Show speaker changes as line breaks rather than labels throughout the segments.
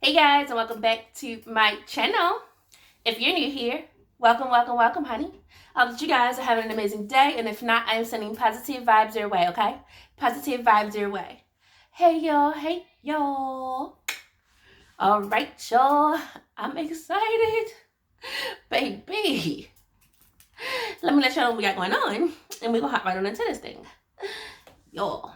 Hey guys, and welcome back to my channel. If you're new here, welcome, welcome, welcome, honey. I hope that you guys are having an amazing day, and if not, I am sending positive vibes your way, okay? Positive vibes your way. Hey y'all. All right, y'all. I'm excited. Baby. Let me let y'all know what we got going on, and we're gonna hop right on into this thing. Y'all,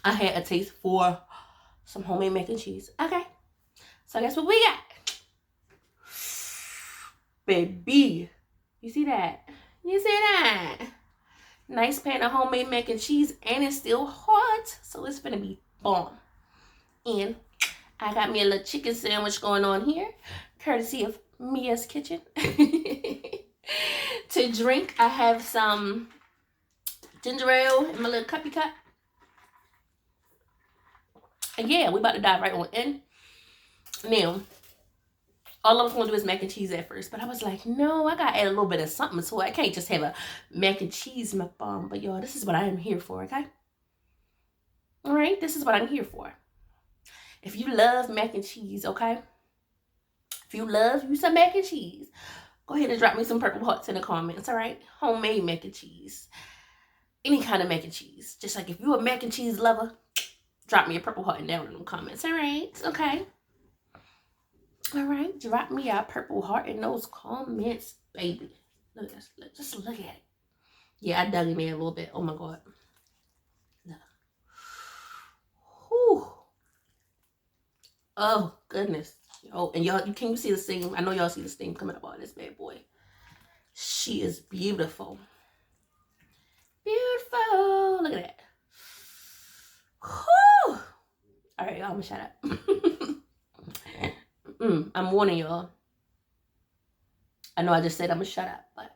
I had a taste for some homemade mac and cheese. Okay. So guess what we got? Baby. You see that? You see that? Nice pan of homemade mac and cheese, and it's still hot. So it's gonna be bomb. And I got me a little chicken sandwich going on here, courtesy of Mia's Kitchen. To drink, I have some ginger ale in my little cuppy cup. And yeah, we about to dive right on in. Now, all I was gonna do is mac and cheese at first, but I was like, no, I gotta add a little bit of something to it. I can't just have a mac and cheese mukbang. But y'all, this is what I am here for, okay? All right, this is what I'm here for. If you love mac and cheese, okay? If you love you some mac and cheese, go ahead and drop me some purple hearts in the comments, all right? Homemade mac and cheese. Any kind of mac and cheese. Just like if you're a mac and cheese lover, drop me a purple heart down in the comments, all right? Okay. All right, drop me a purple heart in those comments, baby. Look at this. Just look at it. Yeah, I dug in there a little bit. Oh, my God. Whew. Oh, goodness. Oh, and y'all, can you see the steam? I know y'all see the steam coming up on this bad boy. She is beautiful. Beautiful. Look at that. Whew. All right, y'all, I'm going to shut up. I'm warning y'all. I know I just said I'm gonna shut up, but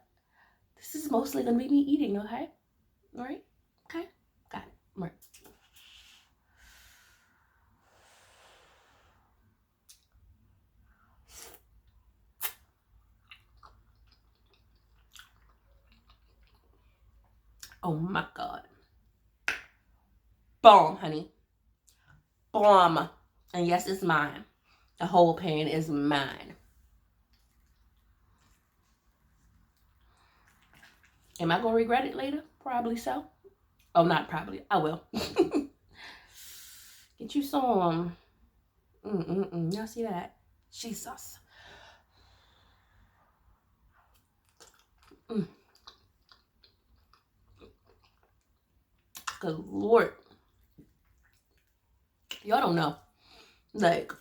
this is mostly gonna be me eating, okay? All right? Okay? Got it. All right. Oh my God. Bomb, honey. Bomb. And yes, it's mine. The whole pan is mine. Am I going to regret it later? Probably so. Oh, not probably. I will. Get you some. Y'all see that? Jesus. Good Lord. Y'all don't know. Like,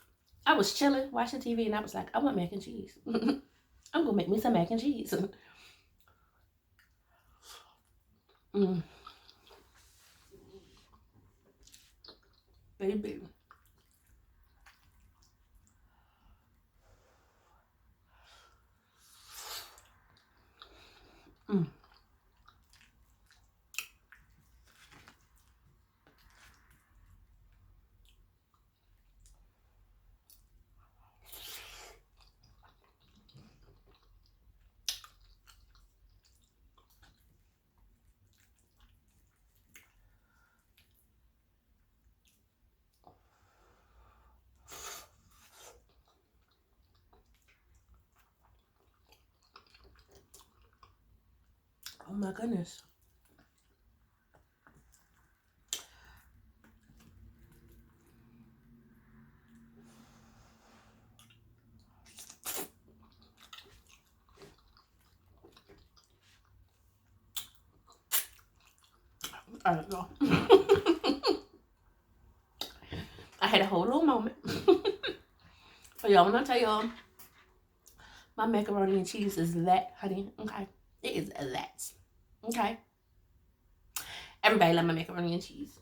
I was chilling, watching TV, and I was like, I want mac and cheese. I'm going to make me some mac and cheese. Baby. Oh my goodness. All right, y'all. I had a whole little moment. But y'all, when I tell y'all, my macaroni and cheese is that, honey. Okay. It is that. Okay. Everybody love my macaroni and cheese.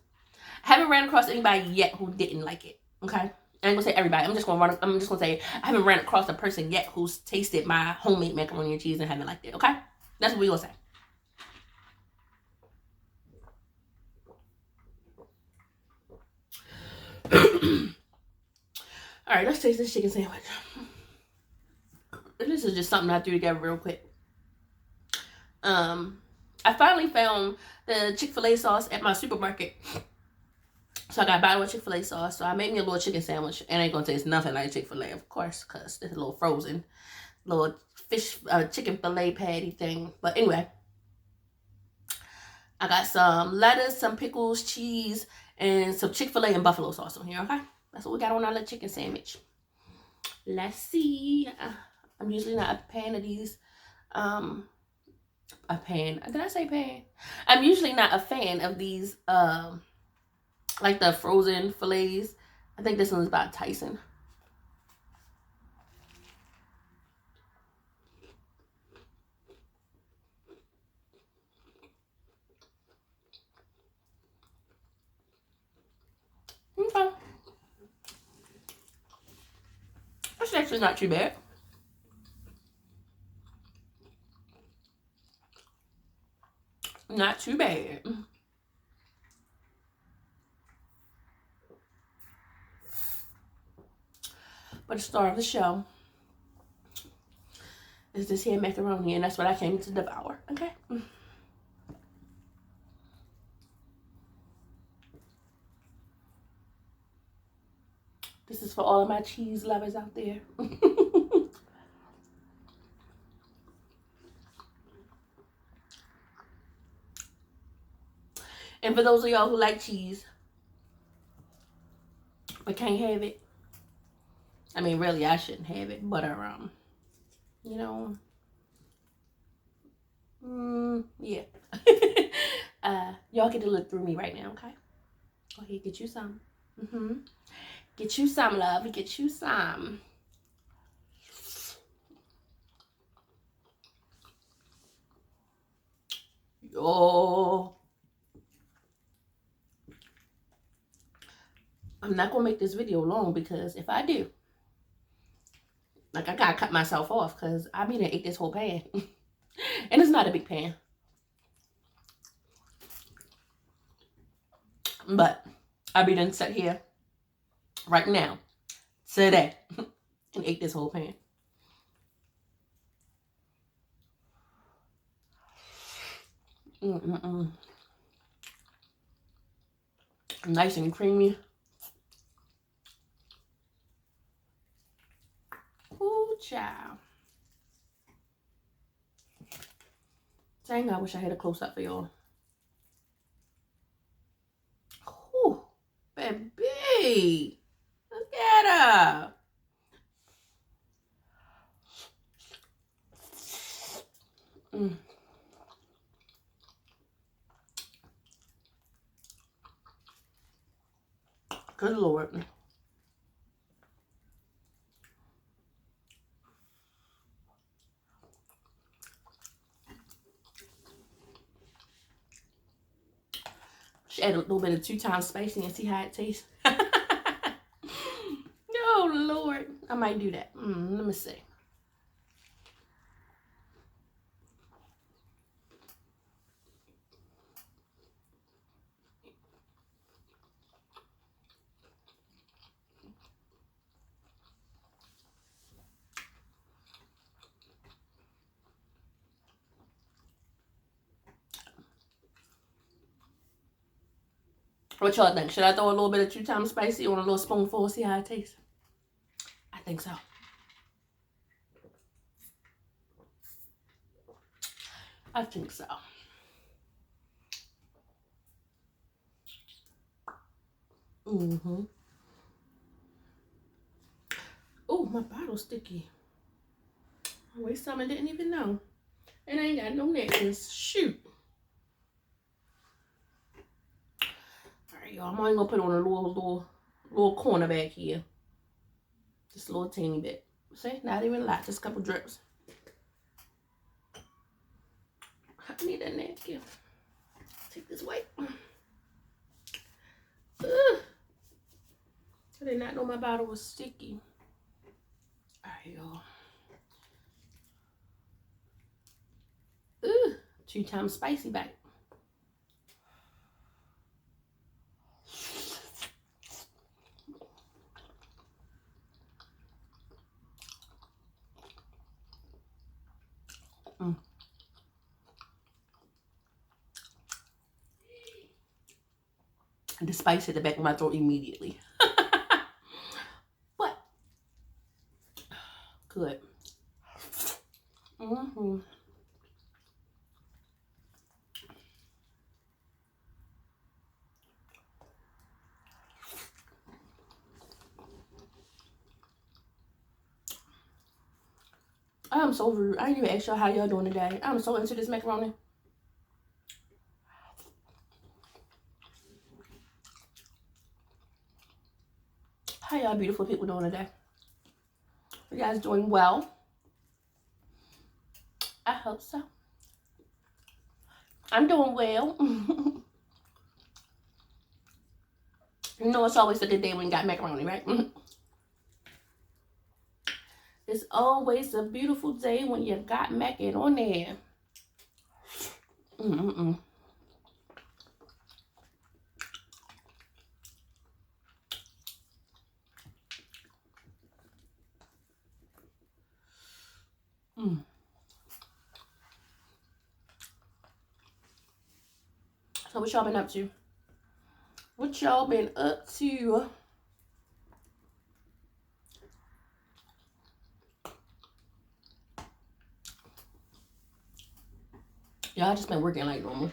I haven't ran across anybody yet who didn't like it. Okay. I ain't gonna say everybody. I'm just gonna say I haven't ran across a person yet who's tasted my homemade macaroni and cheese and haven't liked it. Okay. That's what we gonna say. All right, let's taste this chicken sandwich. This is just something I threw together real quick. I finally found the Chick-fil-A sauce at my supermarket. So I got bottle of Chick-fil-A sauce. So I made me a little chicken sandwich. It ain't gonna taste nothing like Chick-fil-A, of course, because it's a little frozen, little fish, chicken fillet patty thing. But anyway, I got some lettuce, some pickles, cheese, and some Chick-fil-A and buffalo sauce on here, okay? That's what we got on our little chicken sandwich. Let's see. I'm usually not a fan of these. A fan. Did I say pan? I'm usually not a fan of these, like the frozen fillets. I think this one's by Tyson. Okay. That's actually not too bad. Not too bad. But the star of the show is this here macaroni, and that's what I came to devour. Okay. This is for all of my cheese lovers out there. And for those of y'all who like cheese but can't have it, I mean, really, I shouldn't have it, but you know, yeah. Y'all get to look through me right now, okay? Go ahead, get you some. Get you some, love. Get you some. Yo. I'm not gonna make this video long because if I do, like, I gotta cut myself off because I mean, I ate this whole pan. And it's not a big pan. But I be done sit here right now, today, and ate this whole pan. Nice and creamy. Ooh, child. Dang, I wish I had a close-up for y'all. Ooh, baby. Look at her. Good Lord. Just add a little bit of 2 times spicy and see how it tastes. Oh, Lord. I might do that. Let me see. What y'all think? Should I throw a little bit of 2 times spicy on a little spoonful, see how it tastes? I think so. I think so. Oh, my bottle's sticky. I waste some and didn't even know. And I ain't got no napkins. Shoot. Alright, y'all. I'm only gonna put on a little corner back here. Just a little teeny bit. See? Not even a lot. Just a couple drips. I need a napkin. Take this white. Ugh. I did not know my bottle was sticky. Alright, y'all. Ugh. 2 times spicy bite. The spice hit the back of my throat immediately. But good. I'm so rude. I didn't even ask y'all how y'all doing today. I'm so into this macaroni. How y'all beautiful people doing today? You guys doing well? I hope so. I'm doing well. You know, it's always a good day when you got macaroni, right? It's always a beautiful day when you got macaroni. So what y'all been up to? What y'all been up to? Y'all just been working like normal.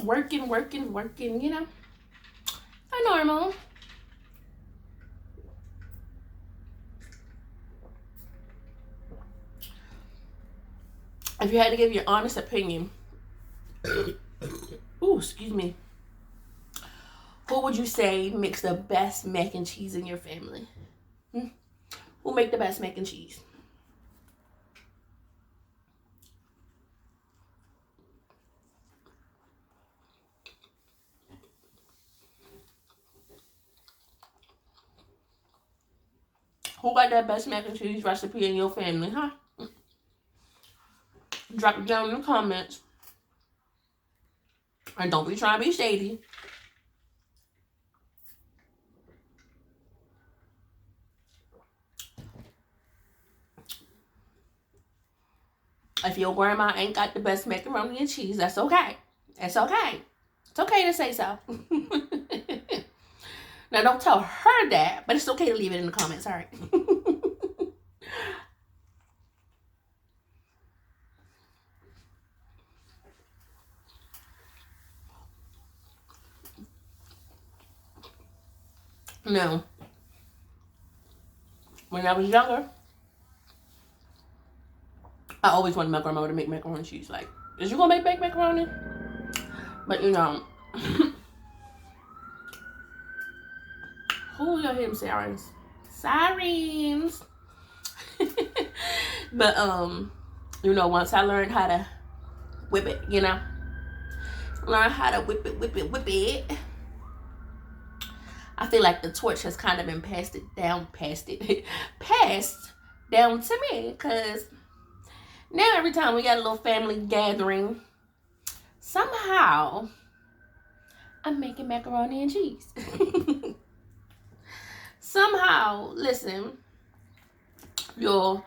Working, you know. Not normal. If you had to give your honest opinion, ooh, excuse me. Who would you say makes the best mac and cheese in your family? Who make the best mac and cheese? Who got that best mac and cheese recipe in your family, huh? Drop it down in the comments. And don't be trying to be shady. If your grandma ain't got the best macaroni and cheese, that's okay. It's okay. It's okay to say so. Now, don't tell her that, but it's okay to leave it in the comments, all right? No. When I was younger, I always wanted my grandma to make macaroni and cheese. Like, is you gonna make baked macaroni? But you know, who y'all hear them sirens? Sirens. But you know, once I learned how to whip it, you know, learn how to whip it. I feel like the torch has kind of been passed down to me, because now every time we got a little family gathering, somehow I'm making macaroni and cheese. Somehow, listen, y'all,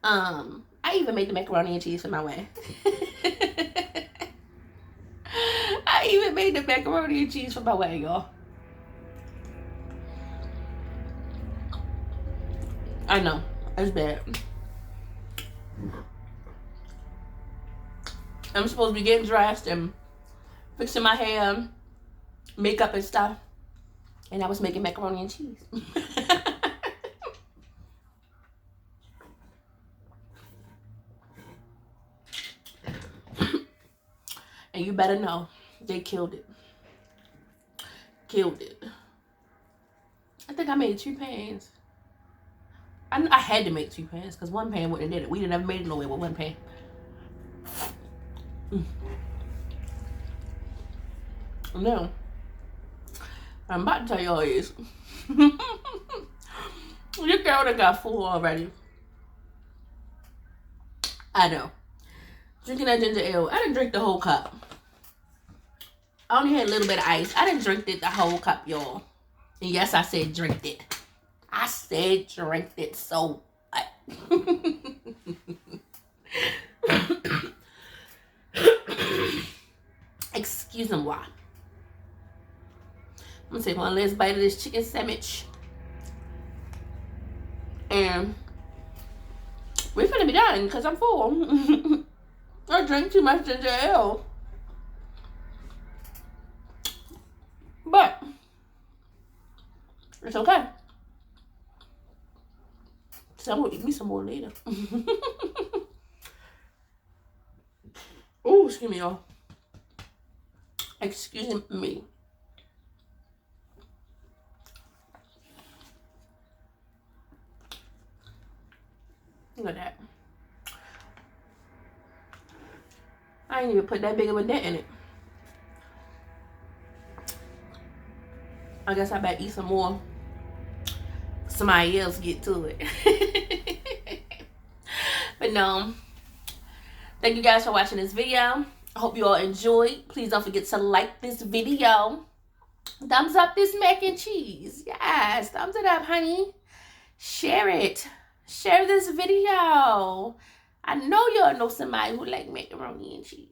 I even made the macaroni and cheese for my wedding. I even made the macaroni and cheese for my wedding, y'all. I know, it's bad. I'm supposed to be getting dressed and fixing my hair, makeup and stuff, and I was making macaroni and cheese. And you better know, they killed it. Killed it. I think I made 2 pans. I had to make 2 pans because 1 pan wouldn't have did it. We didn't ever made it nowhere with 1 pan. No. I'm about to tell y'all is. Your girl done got full already. I know. Drinking that ginger ale. I didn't drink the whole cup. I only had a little bit of ice. I didn't drink it the whole cup, y'all. And yes, I said drink it. I said drink it, so what? Excuse me, why? I'm gonna take one last bite of this chicken sandwich. And we're gonna be done because I'm full. I drank too much ginger ale. But it's okay. So I'm gonna eat me some more later. Oh, excuse me, y'all. Excuse me. Look at that. I ain't even put that big of a dent in it. I guess I better eat some more. Somebody else get to it. But no. Thank you guys for watching this video. I hope you all enjoyed. Please don't forget to like this video. Thumbs up this mac and cheese. Yes, thumbs it up, honey. Share it. Share this video. I know y'all know somebody who like macaroni and cheese.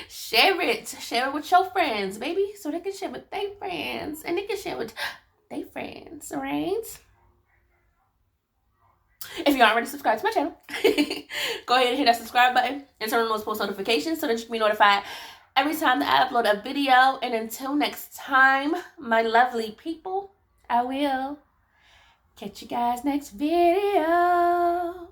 Share it. Share it with your friends, baby. So they can share with their friends. And they can share with their friends, right? If you aren't already subscribed to my channel, go ahead and hit that subscribe button and turn on those post notifications so that you can be notified every time that I upload a video. And until next time, my lovely people, I will catch you guys next video.